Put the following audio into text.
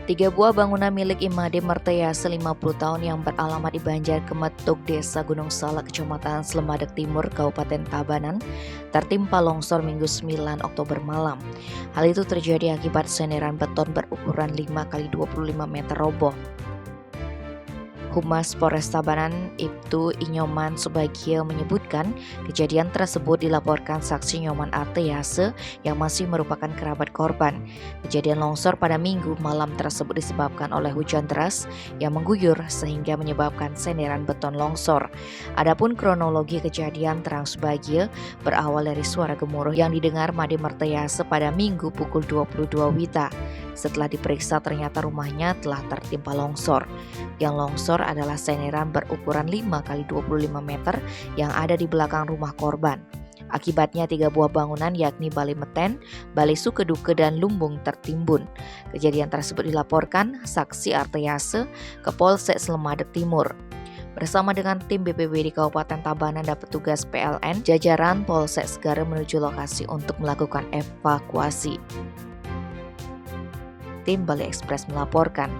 Tiga buah bangunan milik Imade Martayase 50 tahun yang beralamat di Banjar Kemetuk, Desa Gunung Salak, Kecamatan Slemadeg Timur, Kabupaten Tabanan, tertimpa longsor Minggu 9 Oktober malam. Hal itu terjadi akibat seniran beton berukuran 5 x 25 meter roboh. Humas Polres Tabanan, Ibtu Inyoman Subagio menyebutkan kejadian tersebut dilaporkan saksi Nyoman Artayase yang masih merupakan kerabat korban. Kejadian longsor pada Minggu malam tersebut disebabkan oleh hujan deras yang mengguyur sehingga menyebabkan seniran beton longsor. Adapun kronologi kejadian, terang Subagio, berawal dari suara gemuruh yang didengar Made Martayase pada Minggu pukul 22 WITA. Setelah diperiksa ternyata rumahnya telah tertimpa longsor. Yang longsor adalah seniran berukuran 5 x 25 meter yang ada di belakang rumah korban. Akibatnya 3 buah bangunan yakni Balai Meten, Balai Sukeduke, dan Lumbung tertimbun. Kejadian tersebut dilaporkan saksi Artayase ke Polsek Slemadeg Timur. Bersama dengan tim BPBD Kabupaten Tabanan dan petugas PLN, jajaran Polsek segera menuju lokasi untuk melakukan evakuasi. Tim Bali Express melaporkan.